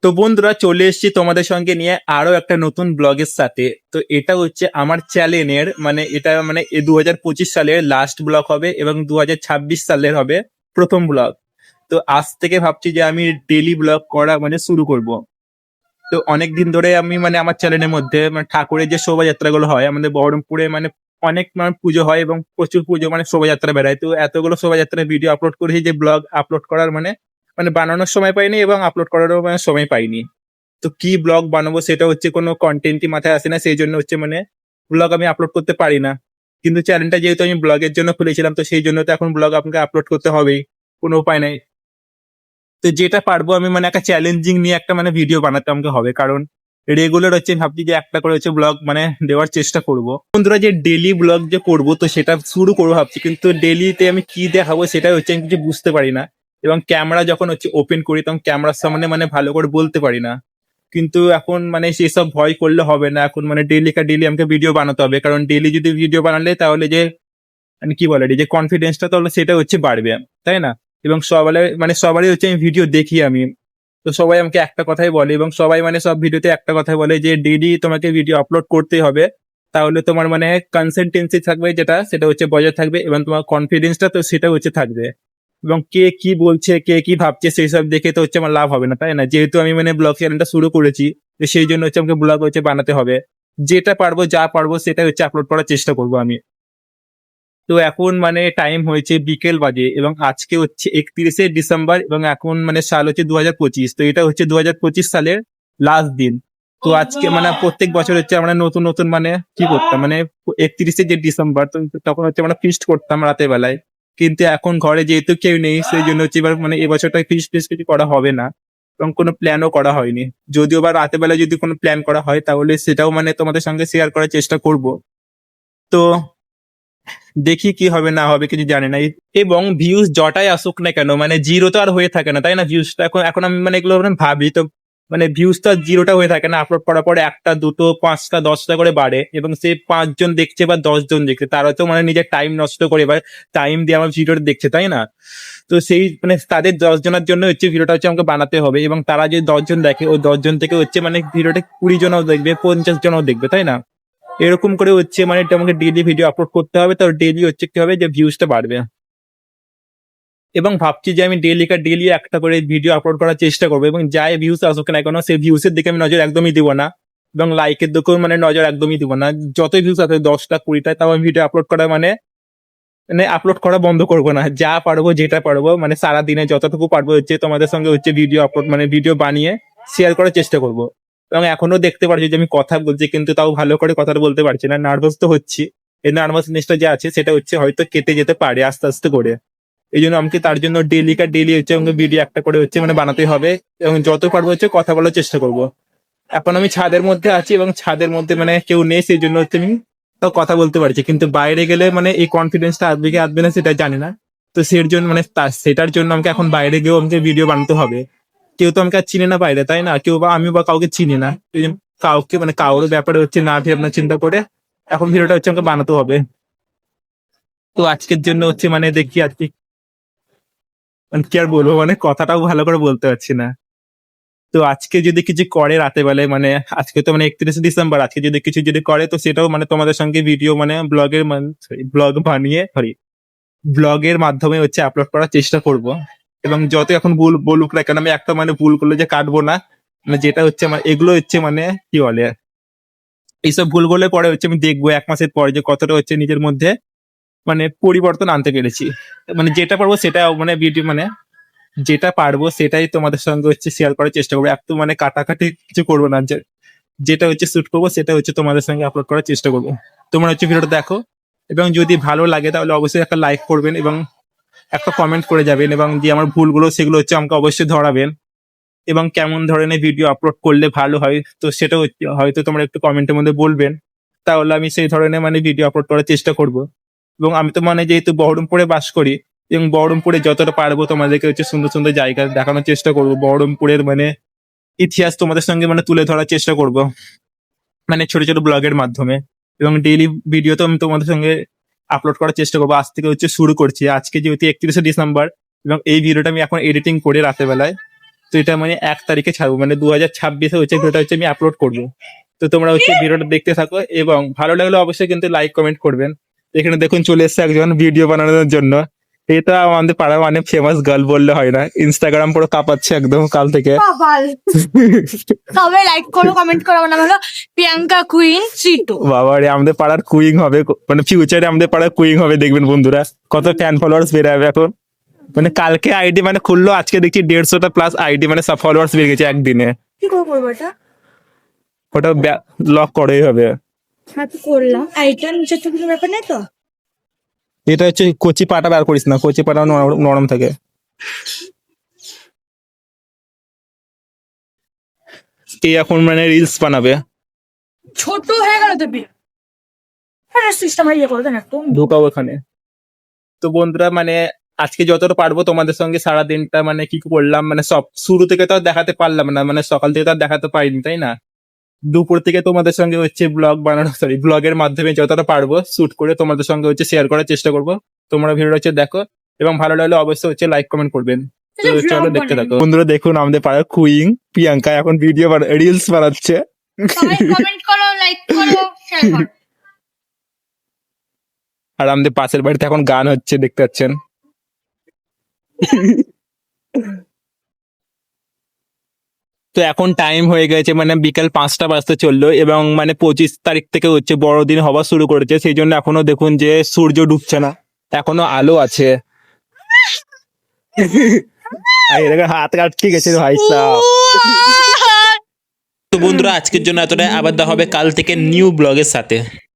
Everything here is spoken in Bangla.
তো বন্ধুরা, চলে এসেছি তোমাদের সঙ্গে নিয়ে আরো একটা নতুন ব্লগের সাথে। তো এটা হচ্ছে আমার চ্যানেলের এটা 2025 সালের লাস্ট ব্লগ হবে এবং 2026 সালের হবে প্রথম ব্লগ। তো আজ থেকে ভাবছি যে আমি ডেইলি ব্লগ করা শুরু করব। তো অনেক দিন ধরে আমি আমার চ্যানেলের মধ্যে ঠাকুরের যে শোভাযাত্রাগুলো হয় আমাদের বহরমপুরে, অনেক পুজো হয় এবং প্রচুর পুজো শোভাযাত্রা বেড়ায়। তো এতগুলো শোভাযাত্রার ভিডিও আপলোড করেছি যে ব্লগ আপলোড করার বানানোর সময় পাইনি এবং আপলোড করারও সময় পাইনি। তো কি ব্লগ বানাবো সেটা হচ্ছে কোনো কন্টেন্টই মাথায় আসে না, সেই জন্য হচ্ছে ব্লগ আমি আপলোড করতে পারি না। কিন্তু চ্যানেলটা যেহেতু আমি ব্লগের জন্য খুলেছিলাম, তো সেই জন্য তো এখন ব্লগ আপনাকে আপলোড করতে হবেই, কোনো উপায় নাই। তো যেটা পারবো আমি একটা চ্যালেঞ্জিং নিয়ে একটা ভিডিও বানাতে আমাকে হবে, কারণ রেগুলার হচ্ছে আমি ভাবছি যে একটা করে হচ্ছে ব্লগ দেওয়ার চেষ্টা করব। বন্ধুরা, যে ডেলি ব্লগ যে করবো তো সেটা শুরু করবো ভাবছি, কিন্তু ডেলিতে আমি কি দেখাবো সেটা হচ্ছে আমি কিছু বুঝতে পারি না। এবং ক্যামেরা যখন হচ্ছে ওপেন করি তখন ক্যামেরার সামনে ভালো করে বলতে পারি না। কিন্তু এখন সেসব ভয় করলে হবে না, এখন ডেলি আমাকে ভিডিও বানাতে হবে, কারণ ডেলি যদি ভিডিও বানালে তাহলে যে কি বলে যে কনফিডেন্সটা তাহলে সেটা হচ্ছে বাড়বে, তাই না? এবং সবারই হচ্ছে আমি ভিডিও দেখি আমি। তো সবাই আমাকে একটা কথাই বলে এবং সবাই সব ভিডিওতে একটা কথাই বলে যে ডেইলি তোমাকে ভিডিও আপলোড করতেই হবে, তাহলে তোমার কনসিস্টেন্সি থাকবে, যেটা সেটা হচ্ছে বজায় থাকবে এবং তোমার কনফিডেন্সটা তো সেটা হচ্ছে থাকবে। এবং কে কি বলছে কে কি ভাবছে সেই সব দেখে তো হচ্ছে আমার লাভ হবে না, তাই না? যেহেতু আমি ব্লগ চ্যানেলটা শুরু করেছি, তো সেই জন্য হচ্ছে আমাকে ব্লগ হচ্ছে বানাতে হবে। যেটা পারবো যা পারবো সেটা হচ্ছে আপলোড করার চেষ্টা করবো আমি। তো এখন টাইম হয়েছে বিকেল বাজে এবং আজকে হচ্ছে 31শে ডিসেম্বর এবং এখন সাল হচ্ছে 2025। তো এটা হচ্ছে 2025 সালের লাস্ট দিন। তো আজকে প্রত্যেক বছর হচ্ছে আমরা নতুন নতুন কি করতাম 31শে যে ডিসেম্বর, তো তখন হচ্ছে আমরা ফিস্ট করতাম রাতের বেলায়। কিন্তু এখন ঘরে যেহেতু কেউ নেই সেই জন্য হচ্ছে এবার এবছরটা ফিস্ট কিছু করা হবে না এবং কোনো প্ল্যানও করা হয়নি। যদিও বা রাতের বেলায় যদি কোনো প্ল্যান করা হয় তাহলে সেটাও তোমাদের সঙ্গে শেয়ার করার চেষ্টা করব। তো দেখি কি হবে না হবে কিছু জানি না। এবং ভিউজ যটাই আসুক না কেন জিরো তো আর হয়ে থাকে না, তাই না? ভিউজটা এখন এখন আমি এগুলো ভাবি তো ভিউজটা জিরোটা হয়ে থাকে না। আপলোড করার পরে একটা দুটো পাঁচটা দশটা করে বাড়ে এবং সে 5 জন দেখছে বা 10 জন দেখছে, তারা তো নিজের টাইম নষ্ট করে বা টাইম দিয়ে আমার ভিডিওটা দেখছে, তাই না? তো সেই তাদের 10 জনের জন্য হচ্ছে ভিডিওটা হচ্ছে আমাকে বানাতে হবে এবং তারা যে 10 জন দেখে ওই 10 জন থেকে হচ্ছে ভিডিওটা 20 জনও দেখবে 50 জনও দেখবে, তাই না? এরকম করে হচ্ছে এটা আমাকে ডেইলি ভিডিও আপলোড করতে হবে, তো ডেইলি হচ্ছে কি হবে যে ভিউজটা বাড়বে। এবং ভাবছি যে আমি ডেইলি একটা করে ভিডিও আপলোড করার চেষ্টা করবো এবং যাই ভিউজ আসুক না কেন সেই ভিউজের দিকে আমি নজর একদমই দিব না এবং লাইকের দিকেও নজর একদমই দিব না। যতই ভিউজ আসে 10টা 20টা, তাও আমি ভিডিও আপলোড করা আপলোড করা বন্ধ করবো না। যা পারবো যেটা পারবো সারাদিনে যতটুকু পারবো হচ্ছে তোমাদের সঙ্গে হচ্ছে ভিডিও আপলোড ভিডিও বানিয়ে শেয়ার করার চেষ্টা করব। এবং এখনো দেখতে পারছি যে আমি কথা বলছি কিন্তু তাও ভালো করে কথাটা বলতে পারছি না, নার্ভাস তো হচ্ছি। এই নার্ভাসনেসটা যে আছে সেটা হচ্ছে হয়তো কেটে যেতে পারে আস্তে আস্তে করে। এই জন্য আমাকে তার জন্য ডেইলি হচ্ছে আমাকে ভিডিও একটা করে হচ্ছে বানাতে হবে এবং যত পারবো হচ্ছে কথা বলার চেষ্টা করব। এখন আমি ছাদের মধ্যে আছি এবং ছাদের মধ্যে কেউ নেই, সেই জন্য হচ্ছে আমি তাও কথা বলতে পারছি, কিন্তু বাইরে গেলে এই কনফিডেন্সটা আসবে কি আসবে না সেটা জানি না। তো সেটার জন্য সেটার জন্য আমাকে এখন বাইরে গিয়েও আমাকে ভিডিও বানাতে হবে। কেউ তো আমাকে আর চিনে না বাইরে, তাই না? কেউ বা আমি বা কাউকে চিনি না, এই জন্য কাউকে কারোর ব্যাপারে হচ্ছে না ভাবনা চিন্তা করে এখন ভিডিওটা হচ্ছে আমাকে বানাতে হবে। তো আজকের জন্য হচ্ছে দেখি আজকে কি আর বলবো, কথাটাও ভালো করে বলতে পারছি না। তো আজকে যদি কিছু করে রাতে বেলায় আজকে তো 31শে ডিসেম্বর, আজকে যদি কিছু যদি করে তো সেটাও তোমাদের সঙ্গে ভিডিও ব্লগের ব্লগ বানিয়ে ব্লগের মাধ্যমে হচ্ছে আপলোড করার চেষ্টা করব। এবং যত এখন ভুল বলুক না কেন আমি একটা ভুল করলে যে কাটবো না, যেটা হচ্ছে এগুলো হচ্ছে কি বলে এইসব ভুল করলে পরে হচ্ছে আমি দেখবো 1 মাসের পরে যে কতটা হচ্ছে নিজের মধ্যে পরিবর্তন আনতে পেরেছি। যেটা পারবো সেটা ভিডিও যেটা পারবো সেটাই তোমাদের সঙ্গে হচ্ছে শেয়ার করার চেষ্টা করবো। একটু কাটাকাটি কিছু করবো না, যেটা হচ্ছে শুট করবো সেটা হচ্ছে তোমাদের সঙ্গে আপলোড করার চেষ্টা করবো। তোমরা হচ্ছে ভিডিওটা দেখো এবং যদি ভালো লাগে তাহলে অবশ্যই একটা লাইক করবেন এবং একটা কমেন্ট করে যাবেন এবং যে আমার ভুলগুলো সেগুলো হচ্ছে আমাকে অবশ্যই ধরাবেন এবং কেমন ধরনের ভিডিও আপলোড করলে ভালো হয় তো সেটা হয়তো তোমরা একটু কমেন্টের মধ্যে বলবেন, তাহলে আমি সেই ধরনের ভিডিও আপলোড করার চেষ্টা করব। এবং আমি তো যেহেতু বহরমপুরে বাস করি এবং বহরমপুরে যতটা পারবো তোমাদেরকে হচ্ছে সুন্দর সুন্দর জায়গা দেখানোর চেষ্টা করব, বহরমপুরের ইতিহাস তোমাদের সঙ্গে তুলে ধরার চেষ্টা করব ছোট ছোট ব্লগের মাধ্যমে। এবং ডেইলি ভিডিও তো আমি তোমাদের সঙ্গে আপলোড করার চেষ্টা করবো। আজ থেকে হচ্ছে শুরু করছি, আজকে যেহেতু 31শে ডিসেম্বর এবং এই ভিডিওটা আমি এখন এডিটিং করে রাতের বেলায় তো এটা মানে 1 তারিখে ছাড়বো, মানে 2026-এ হচ্ছে ভিডিওটা হচ্ছে আমি আপলোড করবো। তো তোমরা হচ্ছে ভিডিওটা দেখতে থাকো এবং ভালো লাগলে অবশ্যই কিন্তু লাইক কমেন্ট করবেন। এখানে দেখুন চলে এসছে একজন ভিডিও বানানোর জন্য। এটা আমাদের পাড়ার অনেক ফেমাস গার্ল বললে হয় না, ইনস্টাগ্রাম পুরো কাঁপাচ্ছে একদম কাল থেকে। বাবাল সবাই লাইক করো, কমেন্ট করো। আমার নাম হলো প্রিয়াঙ্কা কুইন সিটু। বাবা রে, আমাদের পাড়ার কুইং হবে, মানে ফিউচারে আমাদের পাড়ার কুইং হবে, দেখবেন বন্ধুরা কত ফ্যান ফলোয়ার্স বেড়ে যাবে এখন। মানে কালকে আইডি মানে খুললো, আজকে দেখছি 150টা প্লাস আইডি মানে সব ফলোয়ার্স বেড়ে গেছে একদিনে। কি করে করবো এটা? ওটা লক করেই হবে। হ্যাঁ তো করলাম। এইটা নিচে তো কিছু ব্যাপার নেই তো? এটা হচ্ছে কচি পাটা বার করিস না, কচি পাটা নরম থাকে। এই এখন মানে রিলস বানাবে। ছোট হয়ে গেল তো বিয়ে। হ্যাঁ সিস্টেম ইয়ে করে দেন একটু। ঢুকাবো এখানে। তো বন্ধুরা মানে আজকে যতটা পারবো তোমাদের সঙ্গে সারা দিনটা মানে কি করলাম, মানে সব শুরু থেকে তো আর দেখাতে পারলাম না, মানে সকাল থেকে তো আর দেখাতে পারিনি, তাই না? দুপুর থেকে তোমাদের সঙ্গে হচ্ছে ব্লগ বানানো, সরি ব্লগের মাধ্যমে যতটা পারবো শুট করে তোমাদের সঙ্গে হচ্ছে শেয়ার করার চেষ্টা করবো। তোমরা ভিডিওটা হচ্ছে দেখো এবং ভালো লাগলে অবশ্যই হচ্ছে লাইক কমেন্ট করবেন। তো চলো দেখতে থাকো বন্ধুরা। দেখুন আমাদের পাড়ার কুইং প্রিয়াঙ্কা এখন ভিডিও রিলস বানাচ্ছে। সবাই কমেন্ট করো, লাইক করো, শেয়ার করো। আর আমাদের পাশের বাড়িতে এখন গান হচ্ছে, দেখতে পাচ্ছেন। তো এখন টাইম হয়ে গেছে মানে বিকেল 5টা বাজতে চললো এবং মানে 25 তারিখ থেকে হচ্ছে বড়দিন হওয়া শুরু করেছে, সেই জন্য এখনো দেখুন যে সূর্য ডুবছে না, এখনো আলো আছে। আর এরকম হাত কাটকে গেছে ভাই সাহেব। তো বন্ধুরা আজকের জন্য এতটাই, আবার দেখা হবে কাল থেকে নিউ ব্লগের সাথে।